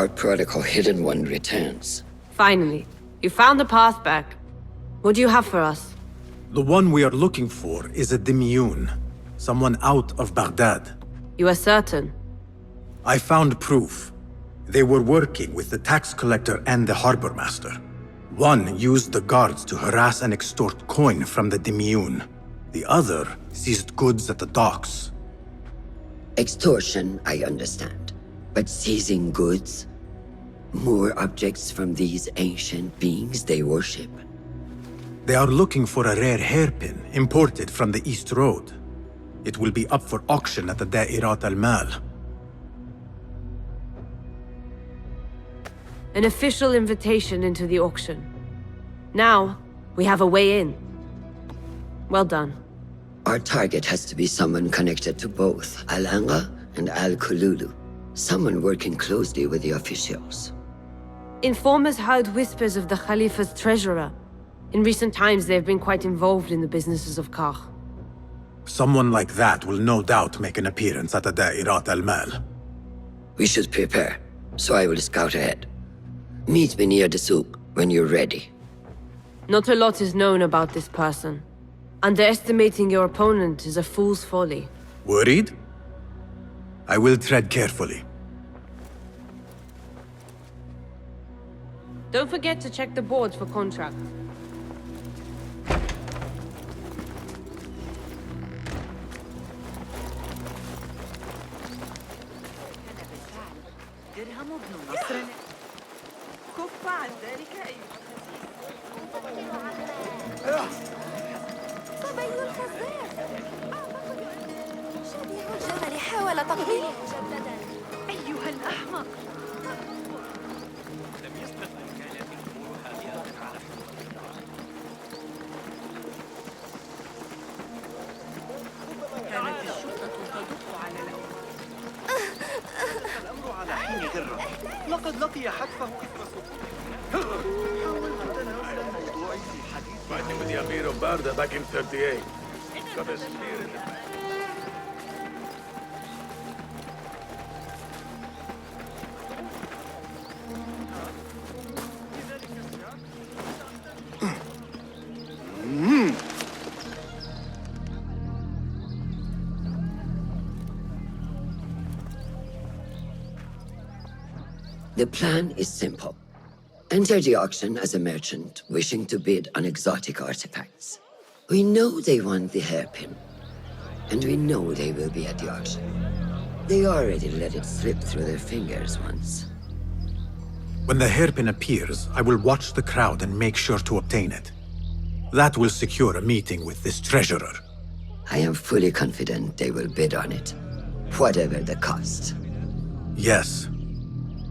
Our protocol hidden one returns. Finally, you found the path back. What do you have for us? The one we are looking for is a Dimiyun, someone out of Baghdad. You are certain? I found proof. They were working with the tax collector and the harbor master. One used the guards to harass and extort coin from the Dimiyun. The other seized goods at the docks. Extortion, I understand. But seizing goods? More objects from these ancient beings they worship? They are looking for a rare hairpin imported from the East Road. It will be up for auction at the Da'irat al-Mal. An official invitation into the auction. Now, we have a way in. Well done. Our target has to be someone connected to both Al-Anga and Al-Kululu. Someone working closely with the officials. Informers heard whispers of the Khalifa's treasurer. In recent times, they have been quite involved in the businesses of Kar. Someone like that will no doubt make an appearance at the Da'irat al-Mal. We should prepare, so I will scout ahead. Meet me near the souk when you're ready. Not a lot is known about this person. Underestimating your opponent is a fool's folly. Worried? I will tread carefully. Don't forget to check the boards for contract. صبي الخزان شبيه الجمل حاول تقبيله مجددا أيها الأحمق لم يستطع كانت الأمور هادئة على كانت الشرطة تدق على الأمر على حين غرة لقد لقي حتفه إثر سقوطه حاولت تناول الموضوع في حديث Fighting with the Amir of Barda back in 38. Got a spear in the back. The plan is simple. Enter the auction as a merchant wishing to bid on exotic artifacts. We know they want the hairpin, and we know they will be at the auction. They already let it slip through their fingers once. When the hairpin appears, I will watch the crowd and make sure to obtain it. That will secure a meeting with this treasurer. I am fully confident they will bid on it, whatever the cost. Yes.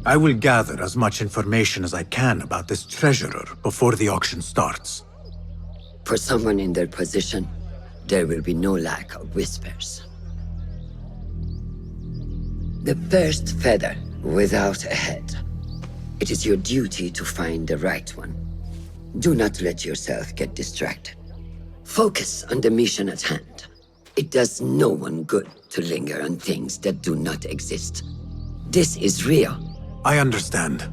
I will gather as much information as I can about this treasurer before the auction starts. For someone in their position, there will be no lack of whispers. The first feather without a head. It is your duty to find the right one. Do not let yourself get distracted. Focus on the mission at hand. It does no one good to linger on things that do not exist. This is real. I understand.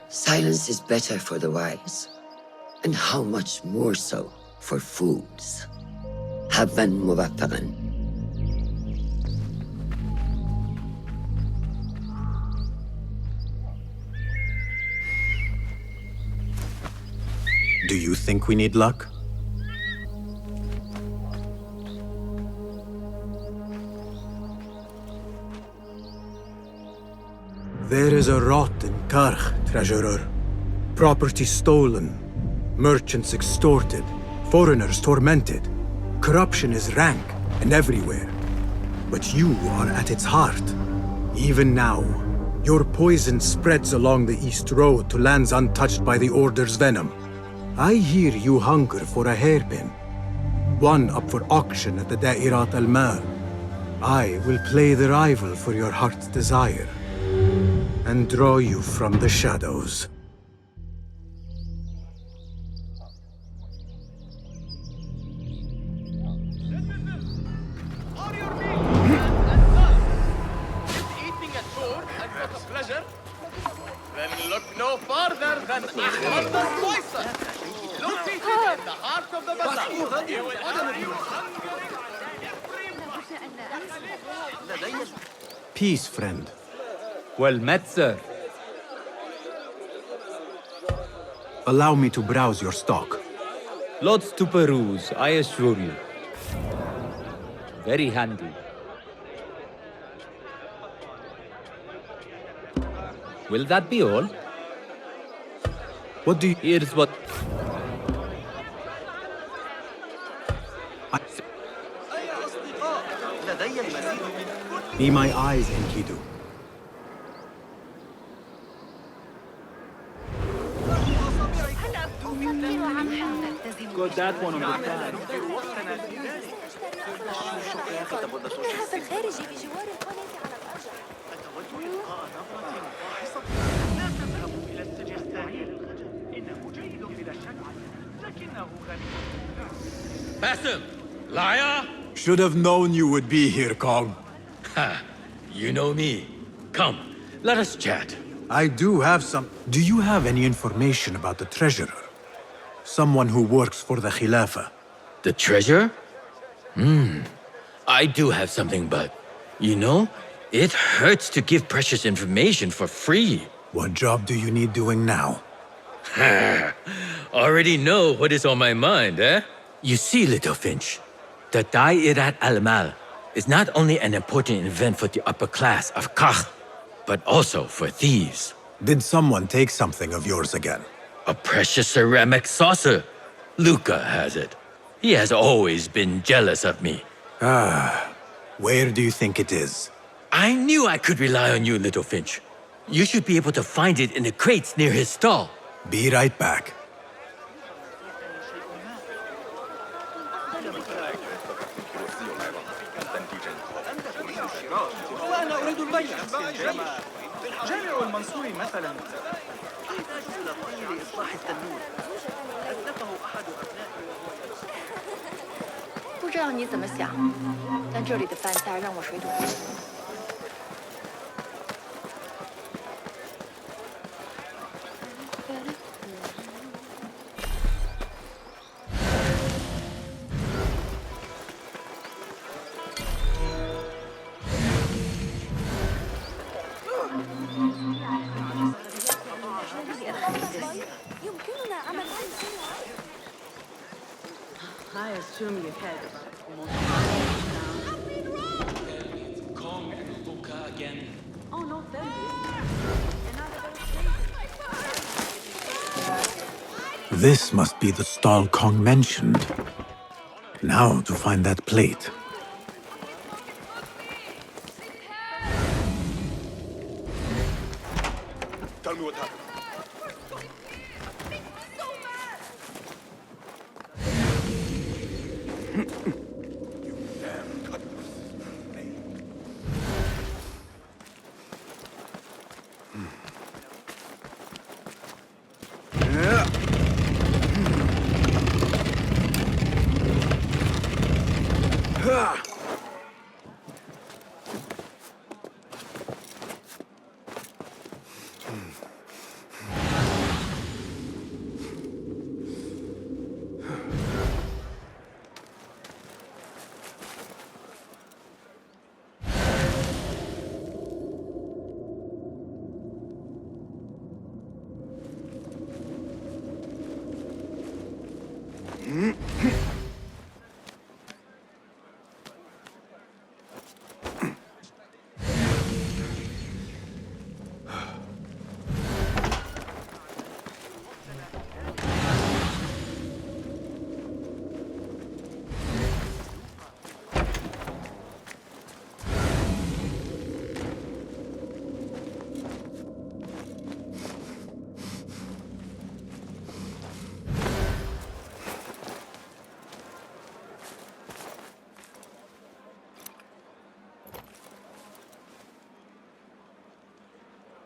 Silence is better for the wise. And how much more so for fools. Habban muwaffaqan. Do you think we need luck? There is a rot in Karch, treasurer. Property stolen, merchants extorted, foreigners tormented. Corruption is rank and everywhere. But you are at its heart. Even now, your poison spreads along the East Road to lands untouched by the Order's venom. I hear you hunger for a hairpin. One up for auction at the Da'irat al-Mal. I will play the rival for your heart's desire and draw you from the shadows. pleasure. Then look no farther than Ahmad the Slicer. Located in the heart of the bazaar. You will find you hungry. Peace, friend. Well met, sir. Allow me to browse your stock. Lots to peruse, I assure you. Very handy. Will that be all? What do you... Here's what... أي أصدقاء؟ لدي المزيد من Be my eyes, Enkidu. Got that one on the tag. التحف الخارجي بجوار القناة على الأرجح. أتود إلقاء نظرة فاحصة. لا تذهبوا إلى السجستان للخجل. إنه جيد بلا شك، لكنه غني. Basim, liar. Should have known you would be here, Kong. Ha, you know me. Come, let us chat. I do have some... Do you have any information about the treasurer? Someone who works for the Khilafah. The treasure? I do have something, but you know, it hurts to give precious information for free. What job do you need doing now? Already know what is on my mind, eh? You see, little Finch, the Da'irat al-Mal is not only an important event for the upper class of Kach, but also for thieves. Did someone take something of yours again? A precious ceramic saucer. Luca has it. He has always been jealous of me. Where do you think it is? I knew I could rely on you, little Finch. You should be able to find it in the crates near his stall. Be right back. وأنا أريد البيع. جامع المنصور مثلا يحتاج إلى طي لإصلاح التنور. أتلفه أحد أبنائي. 不知道你怎么想，但这里的饭菜让我水土不服。يمكننا عمل I assume you cared about Kong and Luca again. Oh, no, them. This must be the stall Kong mentioned. Now to find that plate. Tell me what happened.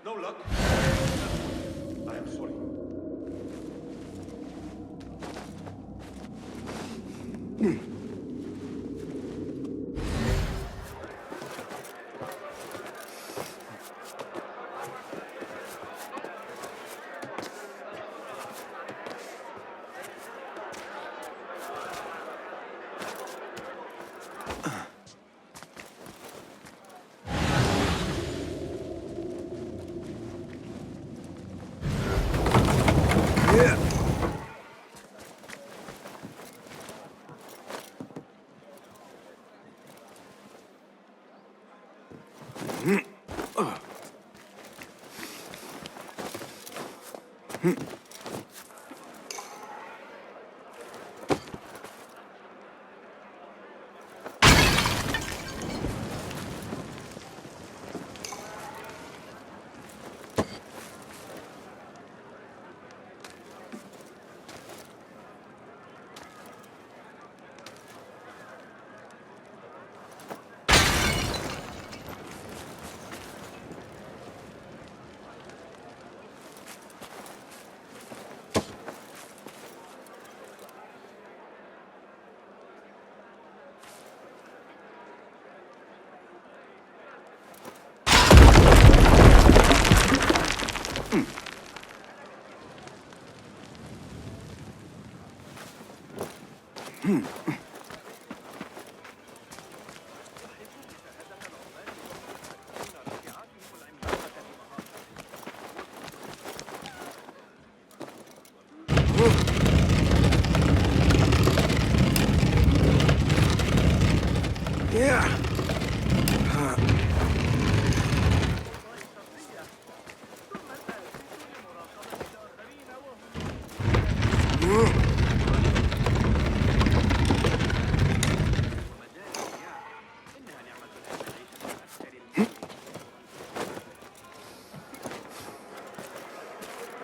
No luck. I am sorry.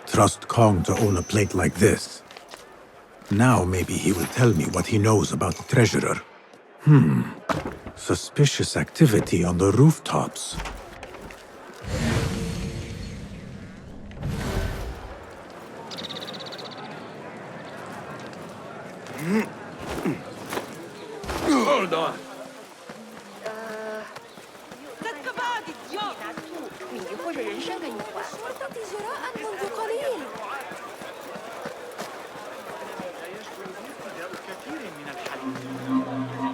Trust Kong to own a plate like this. Now maybe he will tell me what he knows about the treasurer. Suspicious activity on the rooftops. Hold on. الشرطة إجراء منذ قليل. الكثير من الحليب.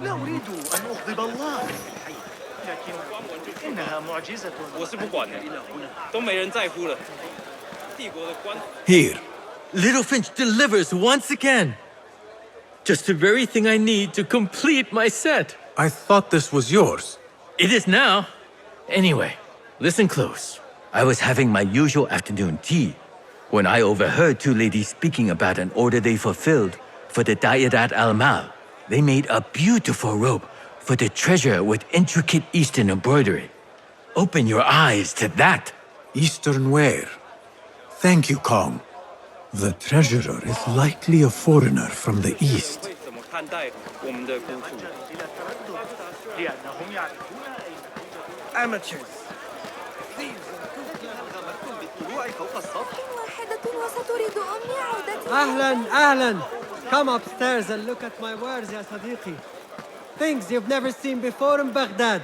لا أريد أن أغضب الله بالحي، لكن إنها معجزة. Here. Little Finch delivers once again. Just the very thing I need to complete my set. I thought this was yours. It is now. Anyway, listen close. I was having my usual afternoon tea when I overheard two ladies speaking about an order they fulfilled for the Da'irat al-Mal. They made a beautiful robe for the treasure with intricate Eastern embroidery. Open your eyes to that. Eastern ware. Thank you, Kong. The treasurer is likely a foreigner from the East. لأنهم يعرفون أين Amateurs. واحدة وستريد أمي عودتي. أهلاً. Come upstairs and look at my wares, يا صديقي. Things you've never seen before in Baghdad.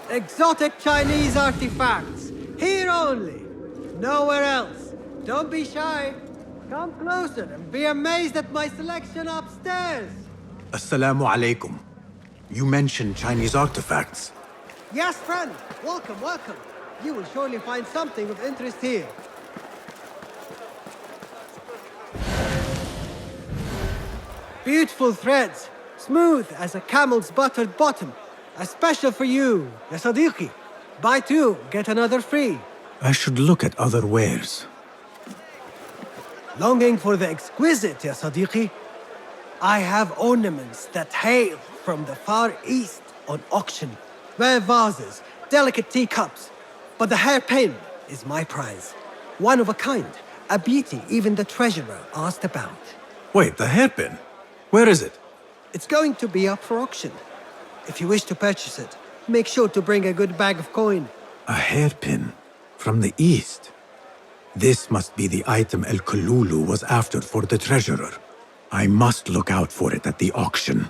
Exotic Chinese artifacts. Here only. Nowhere else. Don't be shy. Come closer and be amazed at my selection upstairs. Assalamu alaikum. You mentioned Chinese artifacts. Yes, friend. Welcome. You will surely find something of interest here. Beautiful threads, smooth as a camel's buttered bottom. A special for you, ya Sadiqi. Buy two, get another free. I should look at other wares. Longing for the exquisite, ya Sadiqi? I have ornaments that hail from the Far East on auction. Rare vases, delicate teacups. But the hairpin is my prize. One of a kind, a beauty even the treasurer asked about. Wait, the hairpin? Where is it? It's going to be up for auction. If you wish to purchase it, make sure to bring a good bag of coin. A hairpin from the East. This must be the item El Kululu was after for the treasurer. I must look out for it at the auction.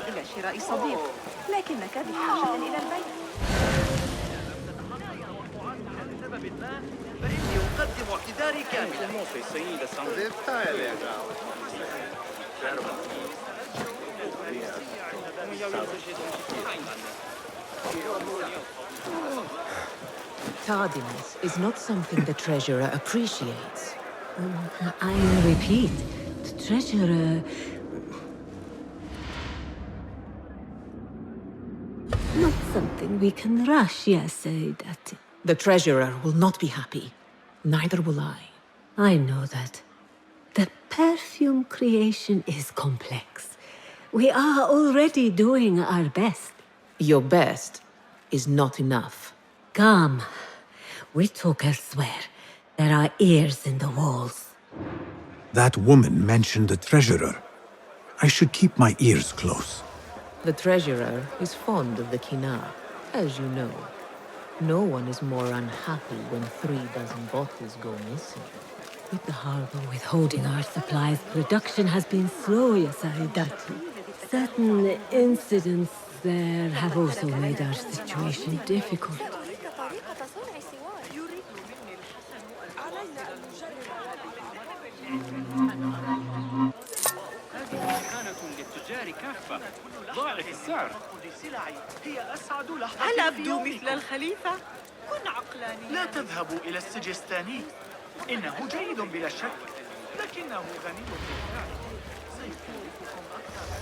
إلى شراء صديق، لكنك بحاجة إلى البيت. لسبب ما فإني أقدم اعتذاري كاملا. Tardiness is not something the Treasurer appreciates. I repeat, the Treasurer... Not something we can rush, yes, Saidati. The Treasurer will not be happy. Neither will I. I know that. The perfume creation is complex. We are already doing our best. Your best is not enough. Come. We talk elsewhere. There are ears in the walls. That woman mentioned the treasurer. I should keep my ears close. The Treasurer is fond of the Kina, as you know. No one is more unhappy when 3 dozen bottles go missing. With the harbor withholding our supplies, production has been slow, yes, Saidati. Certain incidents there have also made our situation difficult. للتجار كافة. ضاعف السعر. هي أسعد لحظة هل في أبدو يومكم. مثل الخليفة؟ كن عقلانيا. لا تذهبوا إلى السجستاني. إنه جيد بلا شك، لكنه غني بالفعل. سيكلفكم أكثر.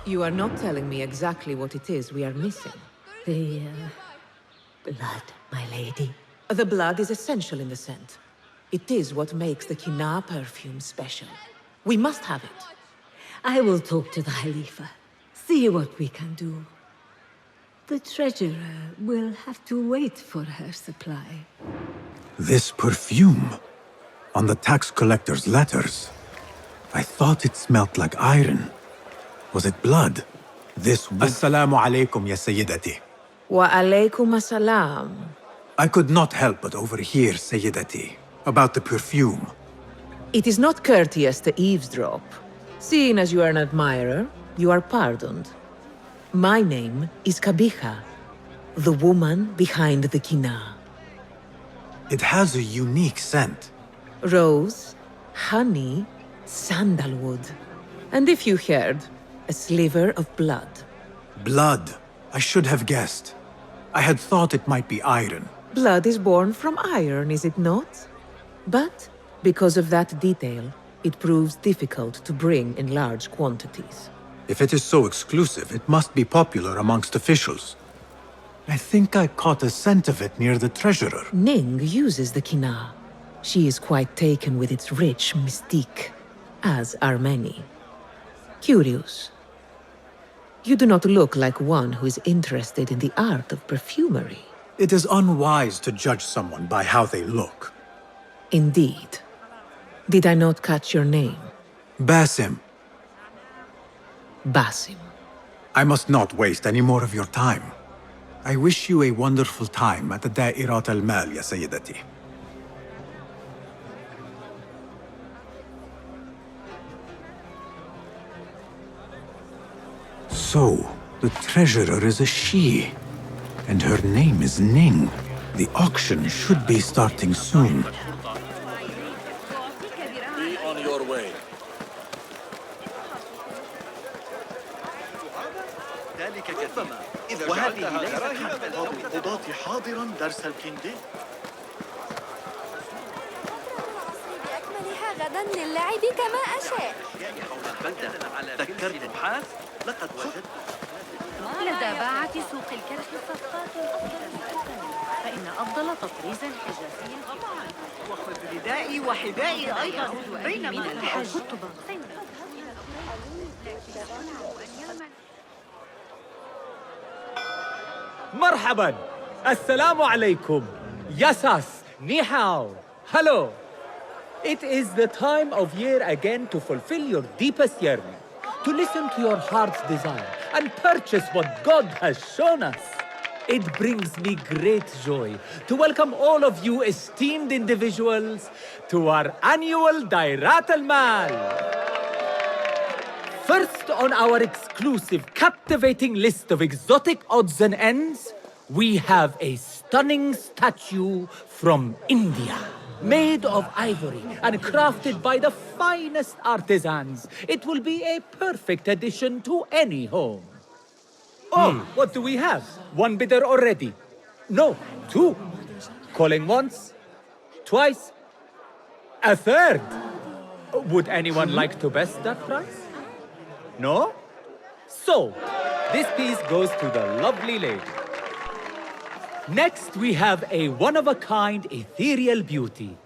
You are not telling me exactly what it is we are missing. The blood, my lady. The blood is essential in the scent. It is what makes the Kina perfume special. We must have it. I will talk to the Khalifa. See what we can do. The treasurer will have to wait for her supply. This perfume. On the tax collector's letters. I thought it smelt like iron. Was it blood? This... Assalamu alaikum, ya Sayyidati. Wa alaykum assalam. I could not help but overhear, Sayyidati, about the perfume. It is not courteous to eavesdrop. Seeing as you are an admirer, you are pardoned. My name is Kabiha, the woman behind the Kina. It has a unique scent. Rose, honey, sandalwood. And if you heard, a sliver of blood. Blood. I should have guessed. I had thought it might be iron. Blood is born from iron, is it not? But because of that detail, it proves difficult to bring in large quantities. If it is so exclusive, it must be popular amongst officials. I think I caught a scent of it near the treasurer. Ning uses the Kina. She is quite taken with its rich mystique, as are many. Curious. You do not look like one who is interested in the art of perfumery. It is unwise to judge someone by how they look. Indeed. Did I not catch your name? Basim. Basim. I must not waste any more of your time. I wish you a wonderful time at the Da'irat al-Mal, ya Sayyidati. So, the treasurer is a she, and her name is Ning. The auction should be starting soon. Be on your way. ذلك كثير. وهذه ليست حتى القضاة حاضرا درس الكندي. بأكملها غدا للعب كما أشاء. ذكرت الحاس لقد وجدت لدى باعة سوق الكرك صفقات أفضل فإن أفضل تطريز حجازي طبعا وخذ ردائي وحذائي أيضا بينما الحاج مرحبا السلام عليكم Yasas Ni hao Hello It is the time of year again to fulfill your deepest yearning, to listen to your heart's desire and purchase what God has shown us. It brings me great joy to welcome all of you esteemed individuals to our annual Dairat al-Mal. First on our exclusive, captivating list of exotic odds and ends, we have a stunning statue from India. Made of ivory and crafted by the finest artisans, it will be a perfect addition to any home. Oh, what do we have? One bidder already. No, two. Calling once, twice, a third. Would anyone like to best that price? No? So, this piece goes to the lovely lady. Next, we have a one-of-a-kind ethereal beauty.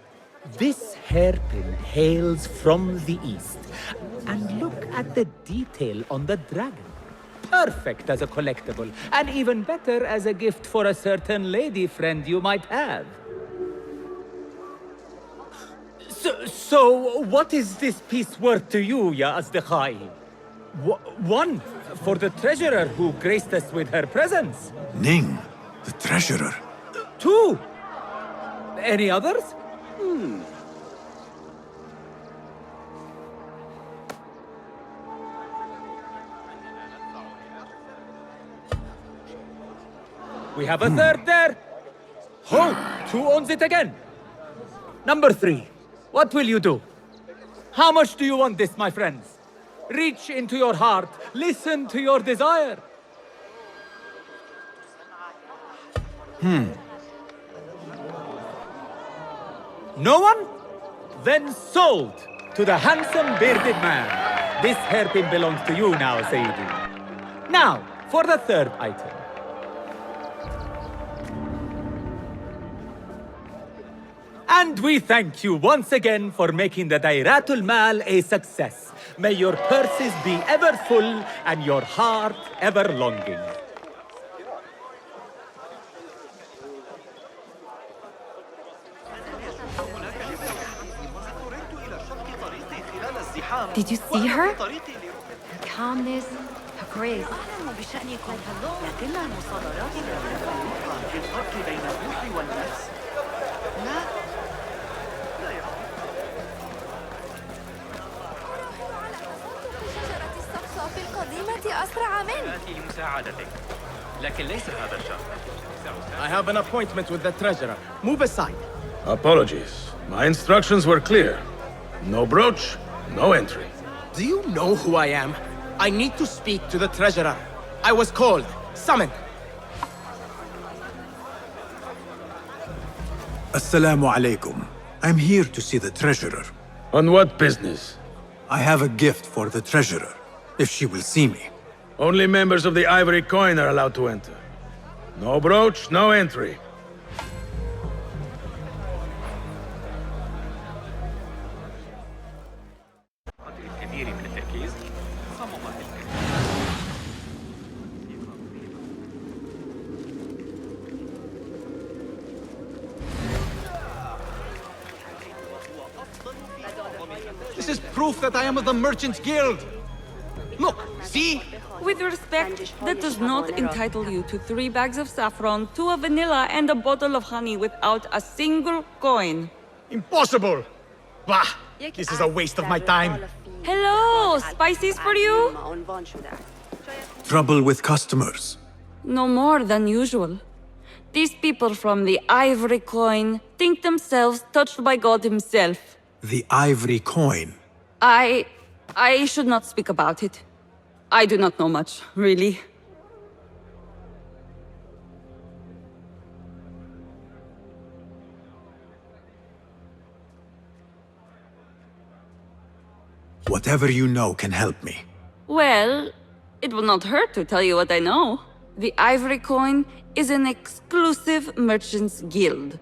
This hairpin hails from the east. And look at the detail on the dragon. Perfect as a collectible, and even better as a gift for a certain lady friend you might have. So what is this piece worth to you, Ya Asdiqai? One, for the treasurer who graced us with her presence. Ning, the treasurer. Two. Any others? We have a third there. Ho! Who owns it again? Number 3. What will you do? How much do you want this, my friends? Reach into your heart. Listen to your desire. No one? Then sold to the handsome bearded man. This hairpin belongs to you now, Sayyidi. Now, for the third item. And we thank you once again for making the Dairatul Mal a success. May your purses be ever full and your heart ever longing. Did you see her? Her calmness, her grace. في القديمة أسرع منه. آتي لمساعدتك، لكن ليس هذا الشخص. I have an appointment with the treasurer. Move aside. Apologies. My instructions were clear. No brooch, no entry. Do you know who I am? I need to speak to the treasurer. I was called, summoned. Assalamu alaikum. I'm here to see the treasurer. On what business? I have a gift for the treasurer, if she will see me. Only members of the Ivory Coin are allowed to enter. No brooch, no entry. This is proof that I am of the Merchants Guild. Look, see? With respect, that does not entitle you to 3 bags of saffron, 2 of vanilla, and a bottle of honey without a single coin. Impossible! Bah! This is a waste of my time. Hello! Spices for you? Trouble with customers. No more than usual. These people from the Ivory Coin think themselves touched by God himself. The Ivory Coin. I should not speak about it. I do not know much, really. Whatever you know can help me. Well, it will not hurt to tell you what I know. The Ivory Coin is an exclusive merchants guild.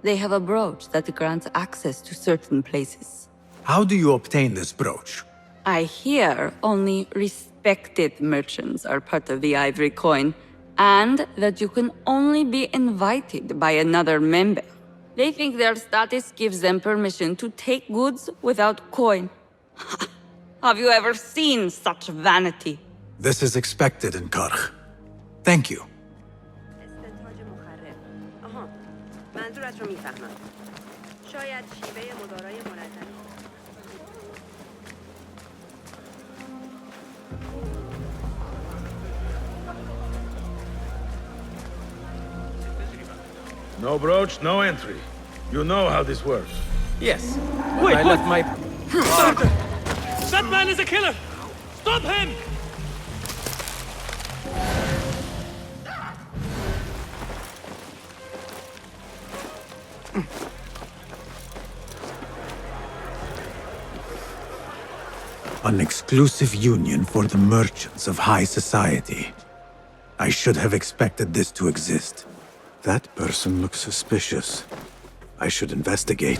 They have a brooch that grants access to certain places. How do you obtain this brooch? I hear only respected merchants are part of the Ivory Coin, and that you can only be invited by another member. They think their status gives them permission to take goods without coin. Have you ever seen such vanity? This is expected in Karkh. Thank you. No brooch, no entry. You know how this works. Yes. Wait, I what? left my... That man is a killer! Stop him! An exclusive union for the merchants of high society. I should have expected this to exist. That person looks suspicious. I should investigate.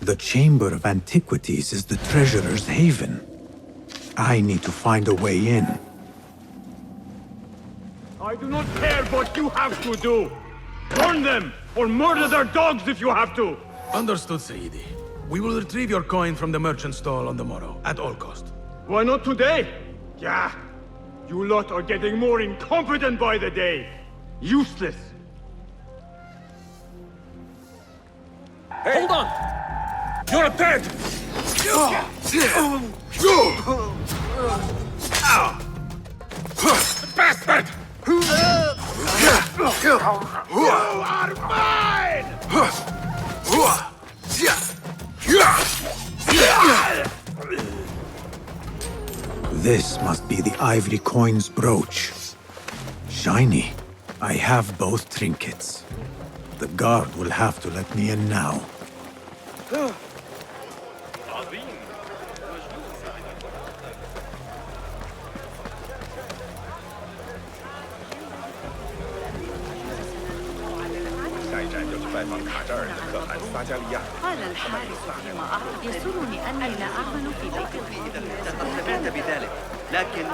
The Chamber of Antiquities is the treasurer's haven. I need to find a way in. I do not care what you have to do. Burn them, or murder their dogs if you have to. Understood, Saidi. We will retrieve your coin from the merchant stall on the morrow, at all cost. Why not today? Yeah. You lot are getting more incompetent by the day. Useless. Hey. Hold on! You're a pet! Bastard! You are mine! This must be the ivory coin's brooch. Shiny. I have both trinkets. The guard will have to let me in now. قال الحارس فيما أعرف يسرني أني لا أعمل في بيت لقد سمعت بذلك لكن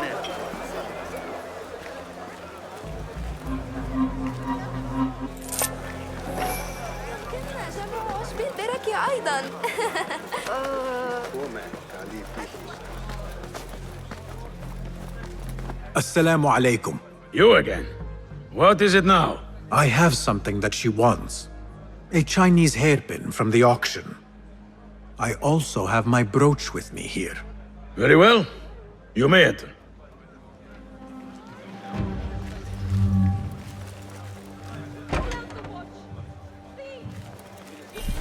يمكننا جمع عشب البرك أيضا. Assalamu alaikum. You again? What is it now? I have something that she wants. A Chinese hairpin from the auction. I also have my brooch with me here. Very well. You may enter.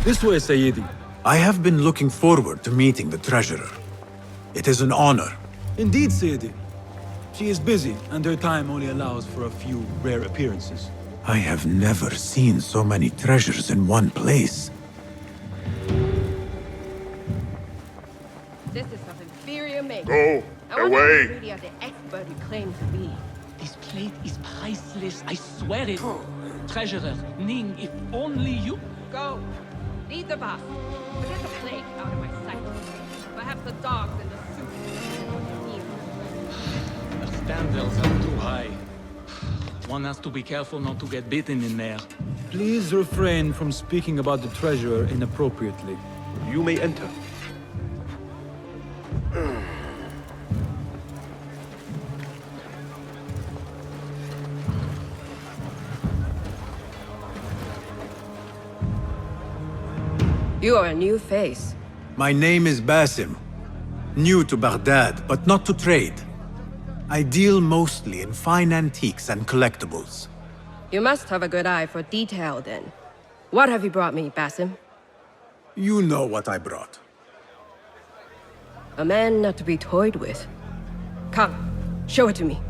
This way, Sayyidi. I have been looking forward to meeting the treasurer. It is an honor. Indeed, Sayyidi. She is busy, and her time only allows for a few rare appearances. I have never seen so many treasures in one place. This is of inferior make. Go I wonder away. if you really are the expert you claim to be. This plate is priceless, I swear it. Treasurer, Ning, if only you... Go. Lead the bus. But get the plate out of my sight. Perhaps the dogs in the soup. The standards are too high. One has to be careful not to get bitten in there. Please refrain from speaking about the treasurer inappropriately. You may enter. You are a new face. My name is Basim. New to Baghdad, but not to trade. I deal mostly in fine antiques and collectibles. You must have a good eye for detail, then. What have you brought me, Basim? You know what I brought. A man not to be toyed with. Come, show it to me.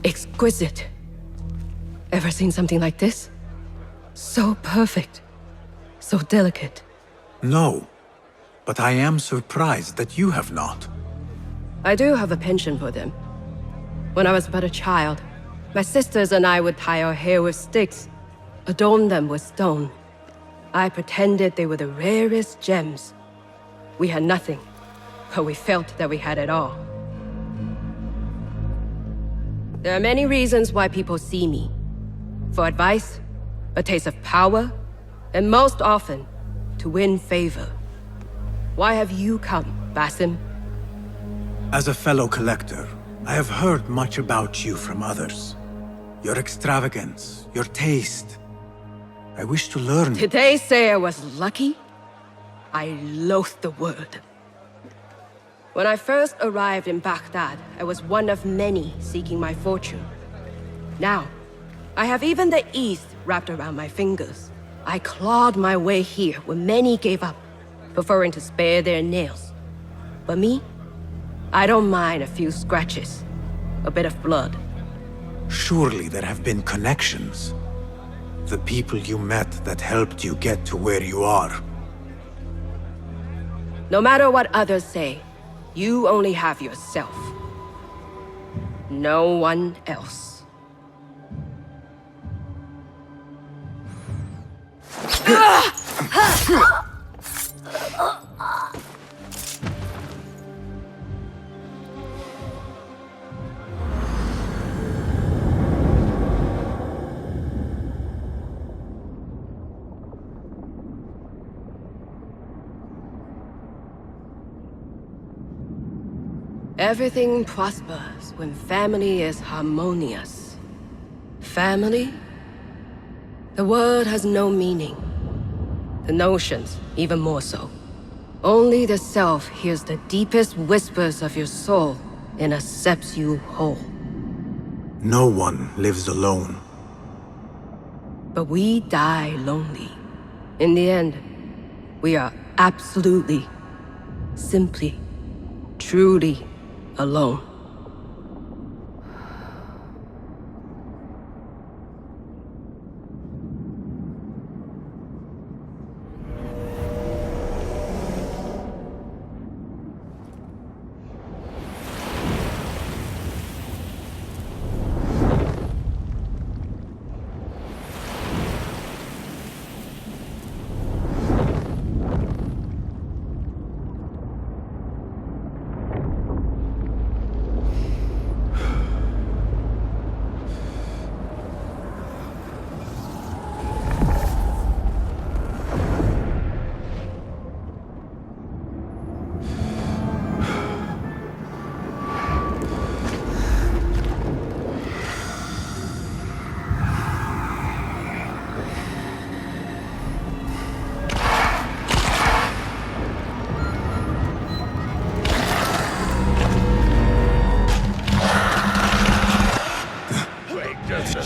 Exquisite. Ever seen something like this? So perfect. So delicate. No, but I am surprised that you have not. I do have a penchant for them. When I was but a child, my sisters and I would tie our hair with sticks, adorn them with stone. I pretended they were the rarest gems. We had nothing, but we felt that we had it all. There are many reasons why people see me. For advice, a taste of power, and most often, to win favor. Why have you come, Basim? As a fellow collector, I have heard much about you from others. Your extravagance, your taste. I wish to learn. Did they say I was lucky? I loathe the word. When I first arrived in Baghdad, I was one of many seeking my fortune. Now, I have even the East wrapped around my fingers. I clawed my way here when many gave up, preferring to spare their nails. But me? I don't mind a few scratches, a bit of blood. Surely there have been connections. The people you met that helped you get to where you are. No matter what others say, you only have yourself. No one else. Everything prospers when family is harmonious. Family? The word has no meaning. The notions, even more so. Only the self hears the deepest whispers of your soul and accepts you whole. No one lives alone. But we die lonely. In the end, we are absolutely, simply, truly alone.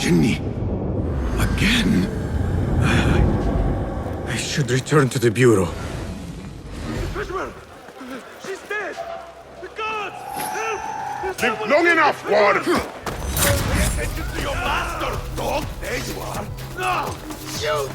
Jinni. Again. I should return to the Bureau. Fishman! She's dead! The guards! Help! Live long enough, Ward! Pay attention to your master, dog! There you are! No! Shoot!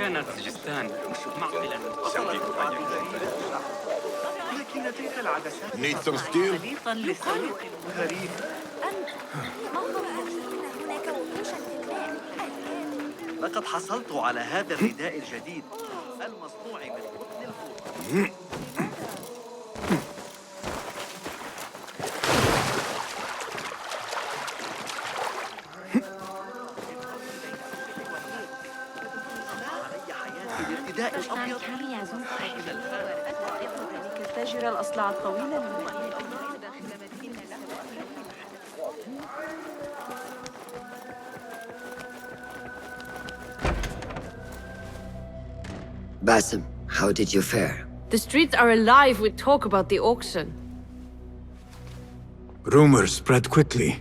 كانت سجستان معقلا لكن تلك العدسات Need some steel? خليطا لسوق غريب. هناك وحوشا في الماء. لقد حصلت على هذا الرداء الجديد المصنوع من قطن الفوط. الارتداء الأبيض تجرى الأصلع الطويلة Basim, how did you fare? The streets are alive with talk about the auction. Rumors spread quickly.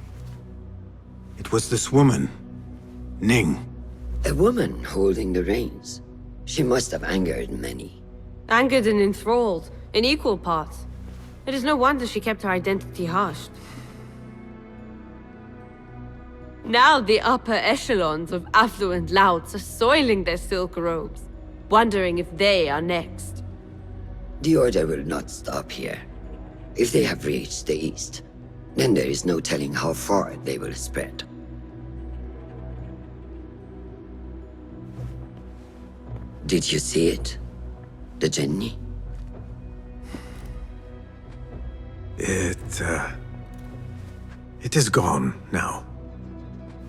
It was this woman, Ning. A woman holding the reins. She must have angered many. Angered and enthralled, in equal parts. It is no wonder she kept her identity hushed. Now the upper echelons of affluent louts are soiling their silk robes, wondering if they are next. The Order will not stop here. If they have reached the east, then there is no telling how far they will spread. Did you see it? The Jinni? It is gone now.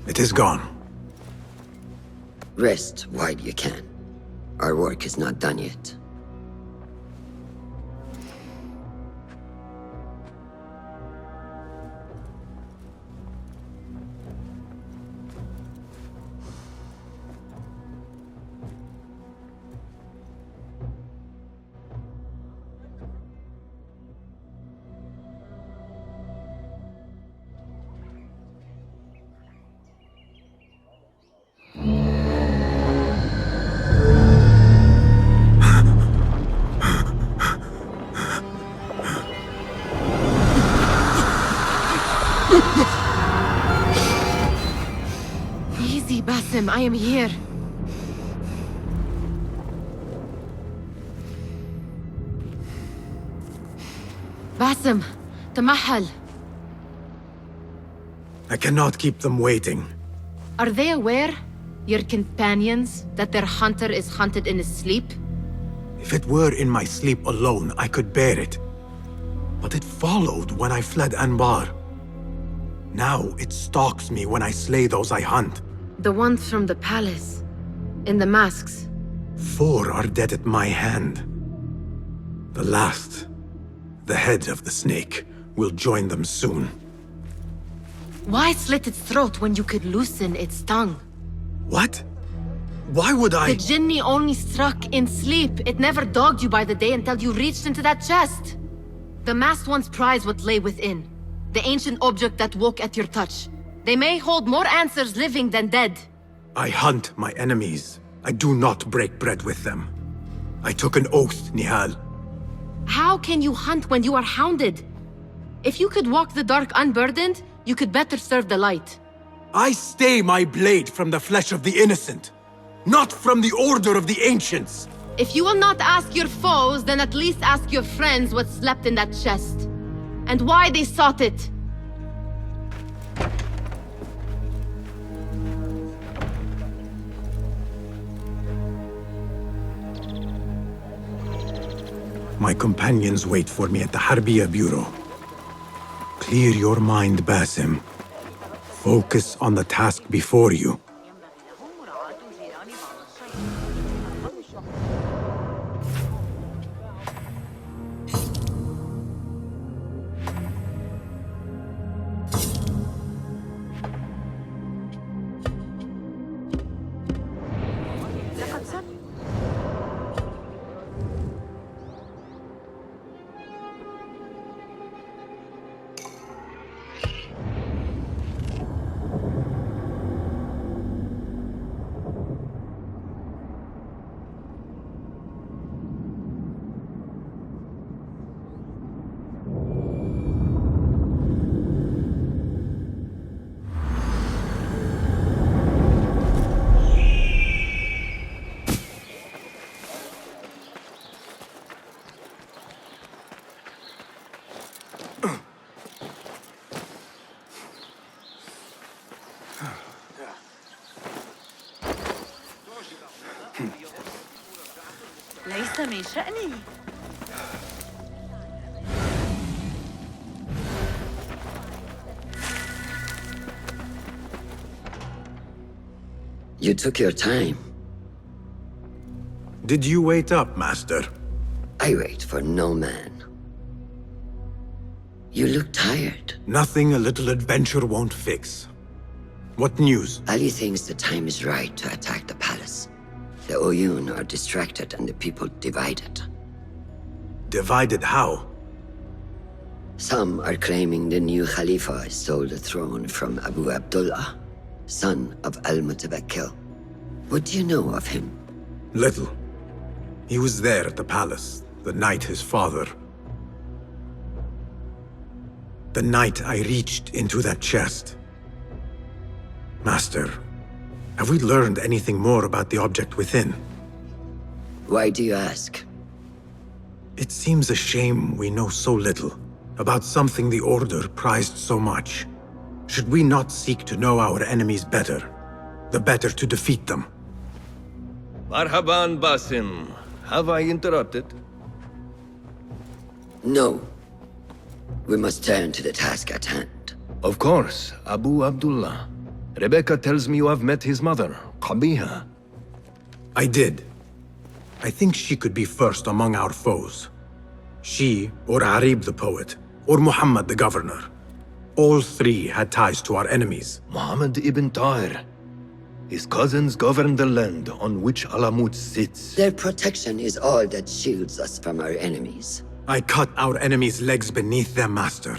It is gone. Rest while you can. Our work is not done yet. Easy, Basim, I am here. Basim, تمهل. I cannot keep them waiting. Are they aware, your companions, that their hunter is hunted in his sleep? If it were in my sleep alone, I could bear it. But it followed when I fled Anbar. Now it stalks me when I slay those I hunt. The ones from the palace, in the masks. 4 are dead at my hand. The last, the head of the snake, will join them soon. Why slit its throat when you could loosen its tongue? What? Why would I? The Jinni only struck in sleep. It never dogged you by the day until you reached into that chest. The masked ones prize what lay within. The ancient object that woke at your touch. They may hold more answers living than dead. I hunt my enemies. I do not break bread with them. I took an oath, Nihal. How can you hunt when you are hounded? If you could walk the dark unburdened, you could better serve the light. I stay my blade from the flesh of the innocent, not from the order of the ancients. If you will not ask your foes, then at least ask your friends what slept in that chest. And why they sought it. My companions wait for me at the Harbiya Bureau. Clear your mind, Basim. Focus on the task before you. ليس من شأني. You took your time. Did you wait up, Master? I wait for no man. You look tired. Nothing a little adventure won't fix. What news? Ali thinks the time is right to attack the palace. The Oyun are distracted and the people divided. Divided how? Some are claiming the new Khalifa stole the throne from Abu Abdullah, son of Al-Mutawakkil. What do you know of him? Little. He was there at the palace, the night his father... The night I reached into that chest. Master, have we learned anything more about the object within? Why do you ask? It seems a shame we know so little about something the Order prized so much. Should we not seek to know our enemies better, the better to defeat them? Marhaban, Basim. Have I interrupted? No. We must turn to the task at hand. Of course, Abu Abdullah. Rebecca tells me you have met his mother, Qabiha. I did. I think she could be first among our foes. She, or Arib the poet, or Muhammad the governor. All three had ties to our enemies. Muhammad ibn Tahir. His cousins govern the land on which Alamut sits. Their protection is all that shields us from our enemies. I cut our enemies' legs beneath them, Master.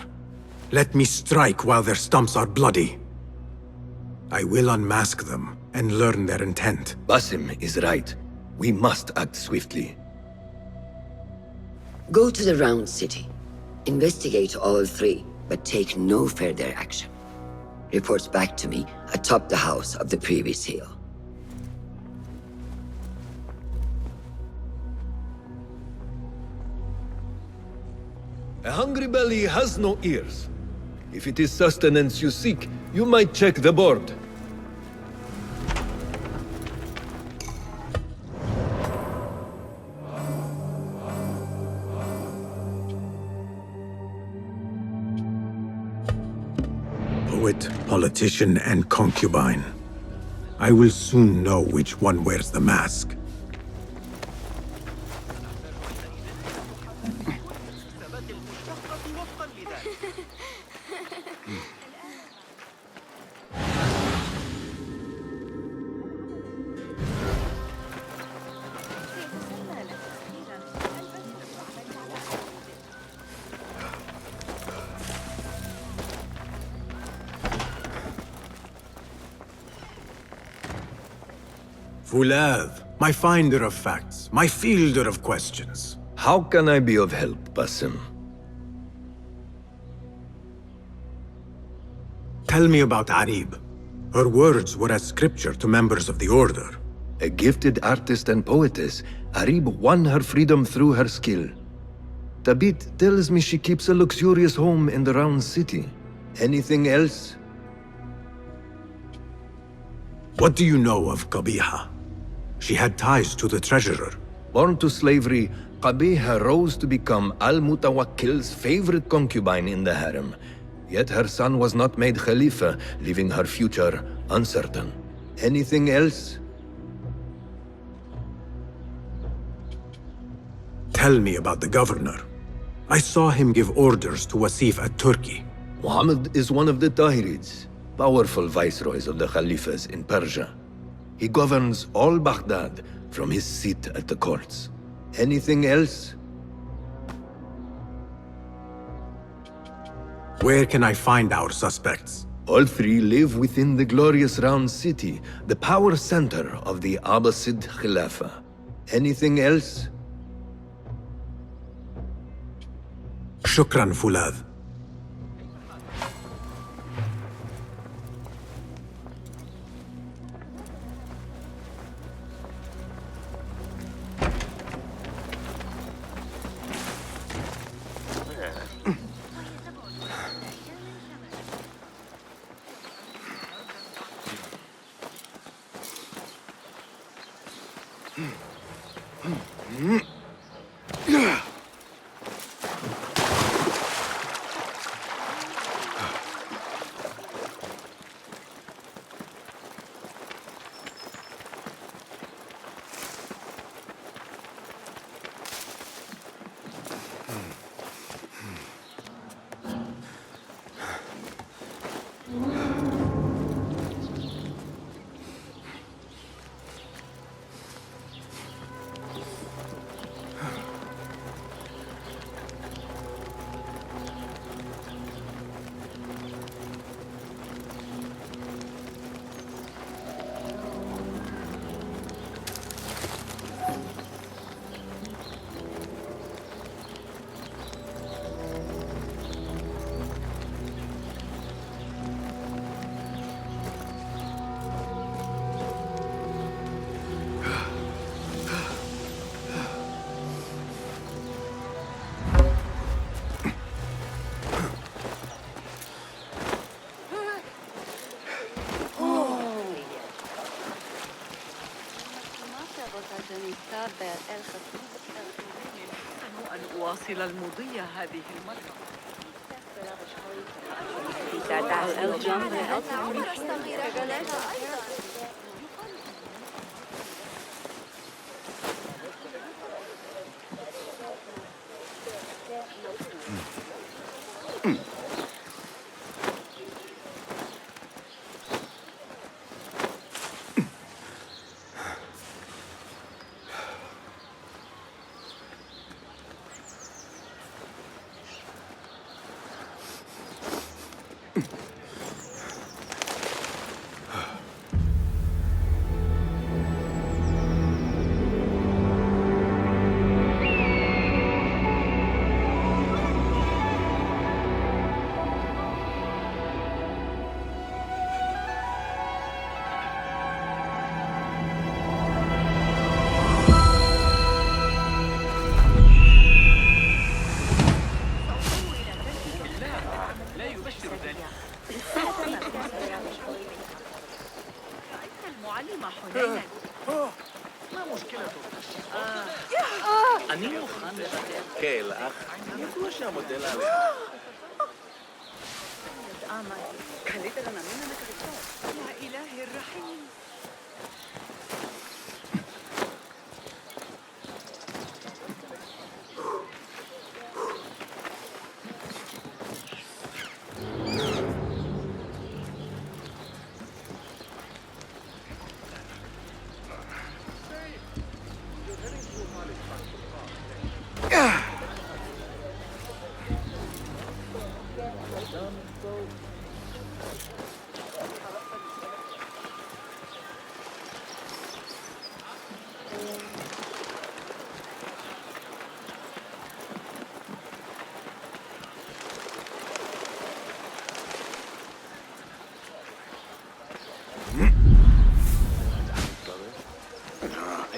Let me strike while their stumps are bloody. I will unmask them and learn their intent. Basim is right. We must act swiftly. Go to the Round City. Investigate all three, but take no further action. Reports back to me atop the house of the previous hill. A hungry belly has no ears. If it is sustenance you seek, you might check the board. Poet, politician, and concubine. I will soon know which one wears the mask. Fulav, my finder of facts, my fielder of questions. How can I be of help, Basim? Tell me about Arib. Her words were as scripture to members of the Order. A gifted artist and poetess, Arib won her freedom through her skill. Tabit tells me she keeps a luxurious home in the Round City. Anything else? What do you know of Qabiha? She had ties to the treasurer. Born to slavery, Qabiha rose to become Al-Mutawakkil's favorite concubine in the harem. Yet her son was not made Khalifa, leaving her future uncertain. Anything else? Tell me about the governor. I saw him give orders to Wasif at Turkey. Muhammad is one of the Tahirids, powerful viceroys of the Khalifas in Persia. He governs all Baghdad from his seat at the courts. Anything else? Where can I find our suspects? All three live within the glorious Round City, the power center of the Abbasid Khilafah. Anything else? Shukran, Fulav. أن أواصل المضي هذه المرة. المعلمة حنينا. ما مشكلته؟ אני מוכן לשקר לך. ידוע שהמודל עליך. يا إلهي الرحيم.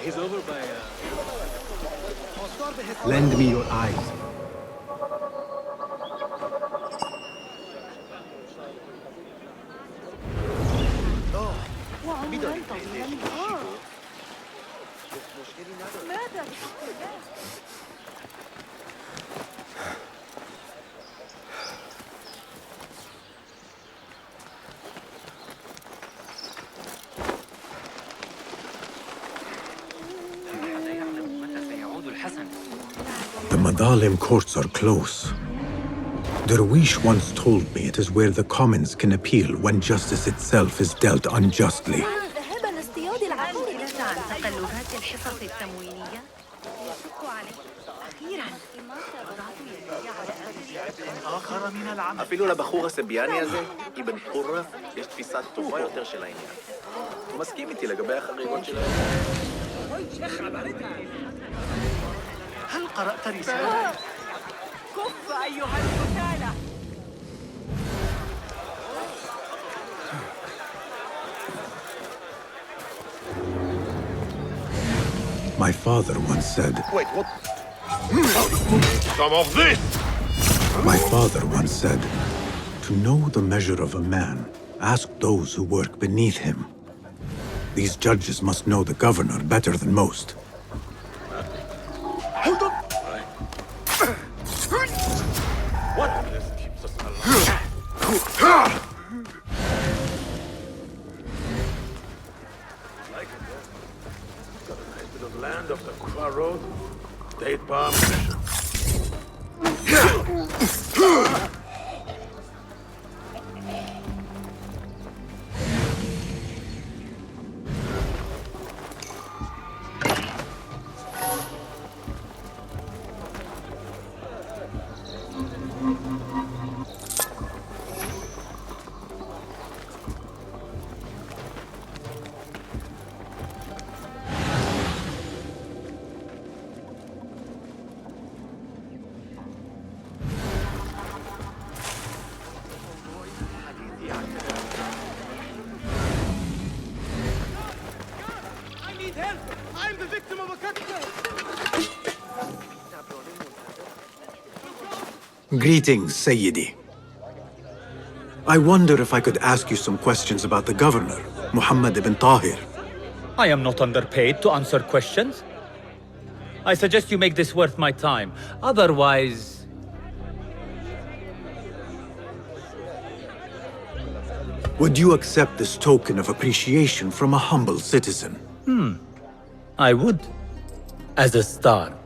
He's over by Lend me your eyes. The Madalim courts are close. Derwish once told me it is where the commons can appeal when justice itself is dealt unjustly. ذهابا لاصطياد العقارب. عن تقلبات الحصص التموينية يشك عليه أخيرا وضعت يدي على آخر من العمل. אפילו לבחור הסביאני הזה, אבן חורף, יש תפיסה טובה יותר של העניין. הוא מסכים איתי לגבי החריגות שלהם. هل قرأت رسالة؟ كف أيها القتالة. My father once said... Wait, what? Some of this! My father once said, to know the measure of a man, ask those who work beneath him. These judges must know the governor better than most. land of the Kufa Road? State power militia. Greetings, Sayyidi. I wonder if I could ask you some questions about the governor, Muhammad ibn Tahir. I am not underpaid to answer questions. I suggest you make this worth my time. Otherwise... Would you accept this token of appreciation from a humble citizen? I would. As a start.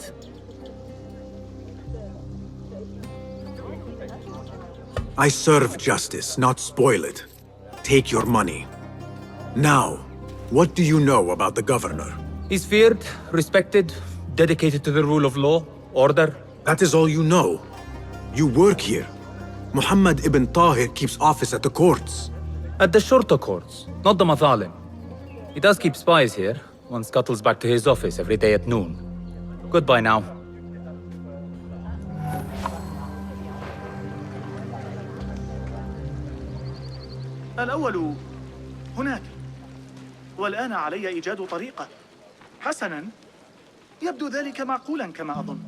I serve justice, not spoil it. Take your money. Now, what do you know about the governor? He's feared, respected, dedicated to the rule of law, order. That is all you know. You work here. Muhammad ibn Tahir keeps office at the courts. At the shorter courts, not the Mathalim. He does keep spies here. One scuttles back to his office every day at noon. Goodbye now. الأول هناك، والآن علي إيجاد طريقة. حسناً، يبدو ذلك معقولاً كما أظن.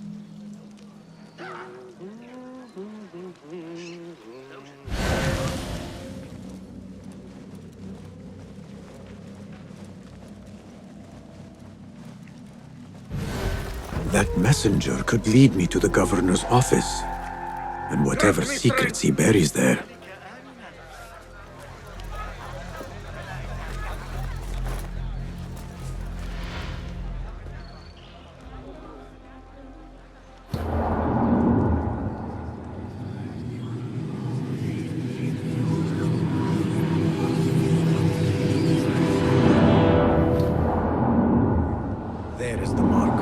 That messenger could lead me to the governor's office, and whatever secrets he buries there. There is the mark.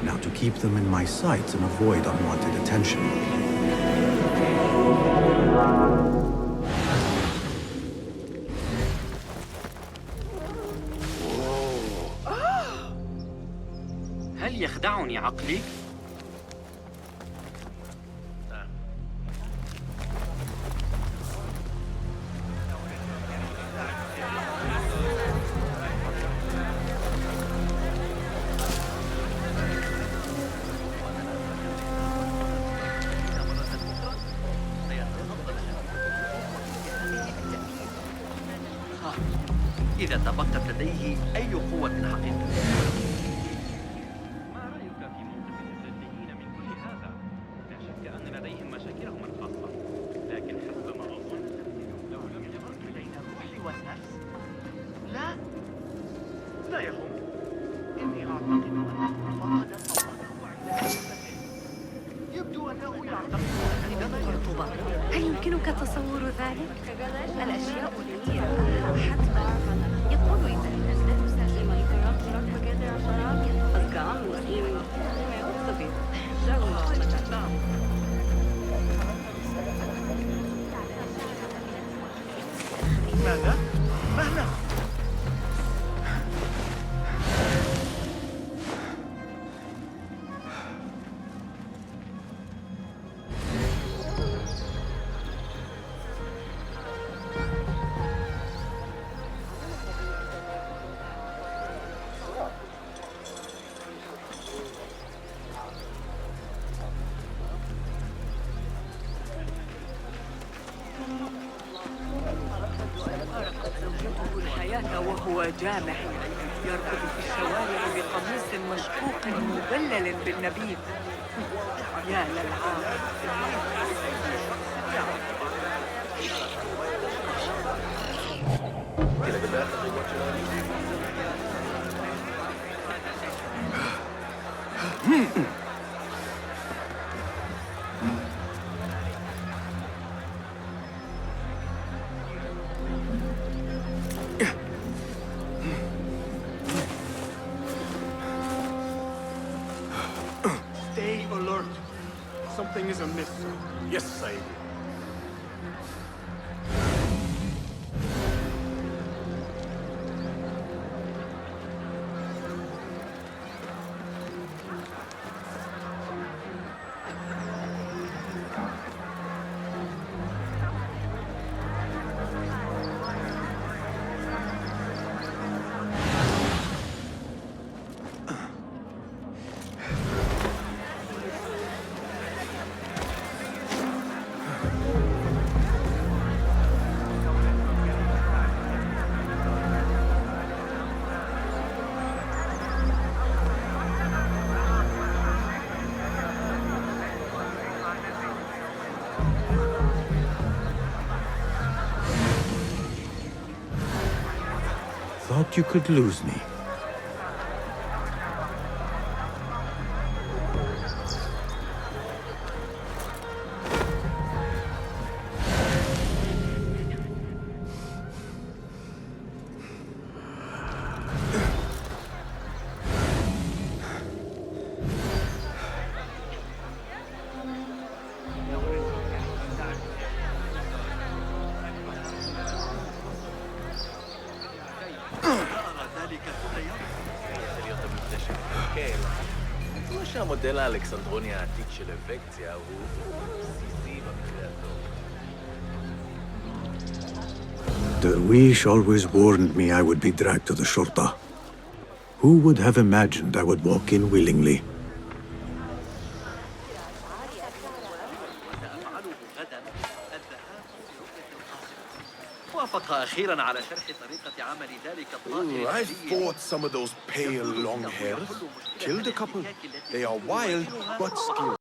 Now to keep them in my sights and avoid unwanted attention. هل يخدعني عقلي؟ إذا تبقت لديه أي قوة حقيقية. ما رأيك في موقف الزلزيين من كل هذا؟ لا شك أن لديهم مشاكلهم الخاصة، لكن حسب ما أظن لو لم يمرت بين الروح والنفس. لا يهم. إني أعتقد أنه فقد أوراده عند جثته. يبدو أنه يعتقد عندما قرطبة، هل يمكنك تصور ذلك؟ الأشياء كثيرة حتما. يقول إذا ماذا؟ مهلا. وهو جامع يركض في الشوارع بقميص مشقوق مبلل بالنبيذ. يا للعار. Stay alert. Something is amiss. Yes, Said. Thought you could lose me. שהמודל האלכסנדרוני העתיק של אבקציה הוא בסיסי במקרה הטוב. Derwish always warned me I would be dragged to the Shorta. Who would have imagined I would walk in willingly? I've fought some of those pale long hairs. Killed a couple. They are wild, but skilled.